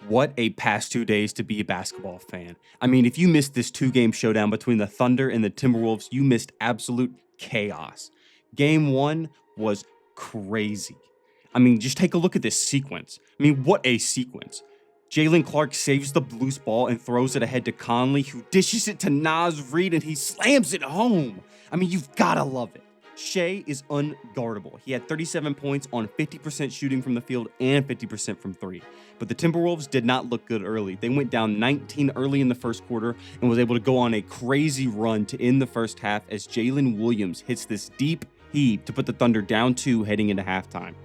What a past 2 days to be a basketball fan. I mean, if you missed this two-game showdown between the Thunder and the Timberwolves, you missed absolute chaos. Game one was crazy. I mean, just take a look at this sequence. I mean, what a sequence. Jalen Clark saves the loose ball and throws it ahead to Conley, who dishes it to Naz Reid, and he slams it home. I mean, you've got to love it. Shai is unguardable. He had 37 points on 50% shooting from the field and 50% from three. But the Timberwolves did not look good early. They went down 19 early in the first quarter and was able to go on a crazy run to end the first half as Jalen Williams hits this deep heave to put the Thunder down 2 heading into halftime.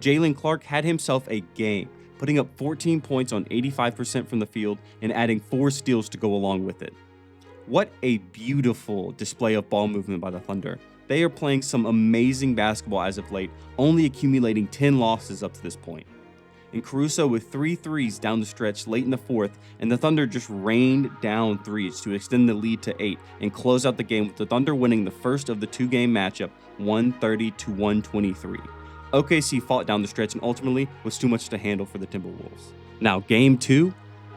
Jalen Clark had himself a game, putting up 14 points on 85% from the field and adding 4 steals to go along with it. What a beautiful display of ball movement by the Thunder. They are playing some amazing basketball as of late, only accumulating 10 losses up to this point. And Caruso with 3 threes down the stretch late in the fourth, and the Thunder just rained down threes to extend the lead to 8 and close out the game with the Thunder winning the first of the 2-game matchup 130-123. OKC fought down the stretch and ultimately was too much to handle for the Timberwolves. Now, game 2,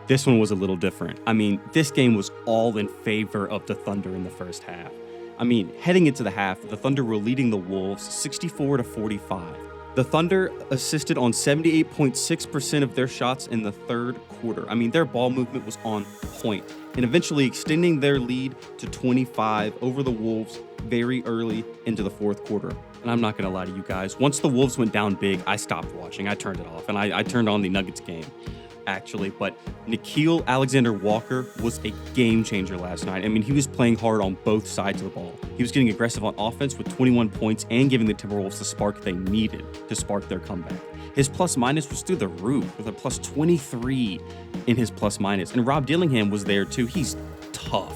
this one was a little different. I mean, this game was all in favor of the Thunder in the first half. I mean, heading into the half, the Thunder were leading the Wolves 64-45. The Thunder assisted on 78.6% of their shots in the third quarter. I mean, their ball movement was on point, and eventually extending their lead to 25 over the Wolves very early into the fourth quarter. And I'm not going to lie to you guys, once the Wolves went down big, I stopped watching. I turned it off, and I turned on the Nuggets game, actually. But Nickeil Alexander-Walker was a game changer last night. I mean, he was playing hard on both sides of the ball. He was getting aggressive on offense with 21 points and giving the Timberwolves the spark they needed to spark their comeback. His plus-minus was through the roof with a plus 23 in his plus-minus. And Rob Dillingham was there too. He's tough.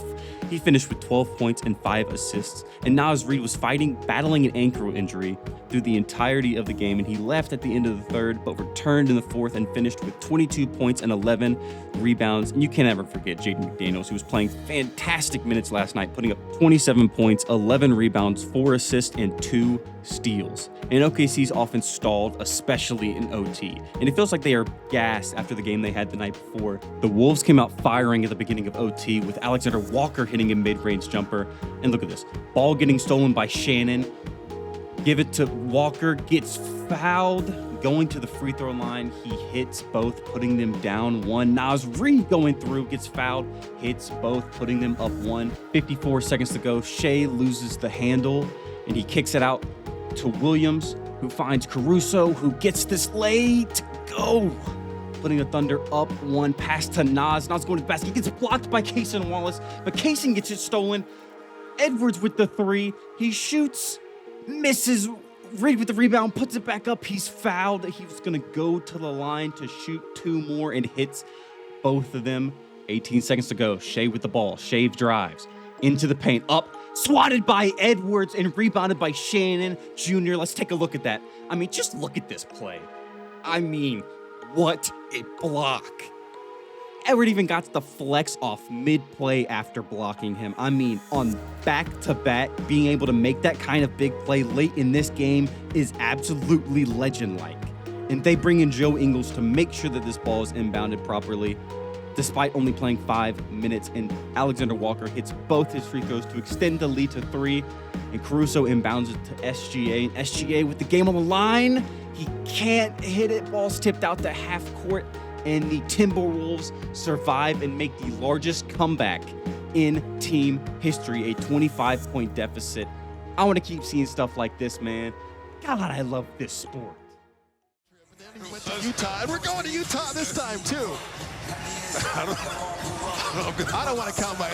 He finished with 12 points and 5 assists. And Naz Reid was battling an ankle injury through the entirety of the game, and he left at the end of the third, but returned in the fourth and finished with 22 points and 11 rebounds. And you can't ever forget Jaden McDaniels, who was playing fantastic minutes last night, putting up 27 points, 11 rebounds, 4 assists, and 2 steals. And OKC's offense stalled, especially in OT. And it feels like they are gassed after the game they had the night before. The Wolves came out firing at the beginning of OT with Alexander Walker hitting a mid-range jumper. And look at this. Ball getting stolen by Shannon. Give it to Walker, gets fouled. Going to the free throw line, he hits both, putting them down 1. Naz Reid going through, gets fouled, hits both, putting them up 1. 54 seconds to go. Shai loses the handle, and he kicks it out to Williams, who finds Caruso, who gets this lay to go, putting the Thunder up 1. Pass to Naz. Naz going to the basket. He gets blocked by Cason Wallace, but Cason gets it stolen. Edwards with the 3. He shoots, misses. Reid with the rebound, puts it back up. He's fouled. He was going to go to the line to shoot 2 more and hits both of them. 18 seconds to go. Shai with the ball. Shai drives into the paint. Up, swatted by Edwards and rebounded by Shannon Jr. Let's take a look at that. I mean, just look at this play. I mean, what a block. Edward even got the flex off mid-play after blocking him. I mean, on back-to-back, being able to make that kind of big play late in this game is absolutely legend-like. And they bring in Joe Ingles to make sure that this ball is inbounded properly, despite only playing 5 minutes. And Alexander Walker hits both his free throws to extend the lead to 3. And Caruso inbounds it to SGA. And SGA with the game on the line, he can't hit it. Ball's tipped out to half court. And the Timberwolves survive and make the largest comeback in team history, a 25-point deficit. I want to keep seeing stuff like this, man. God, I love this sport. We went to Utah, and we're going to Utah this time, too. I don't want to count my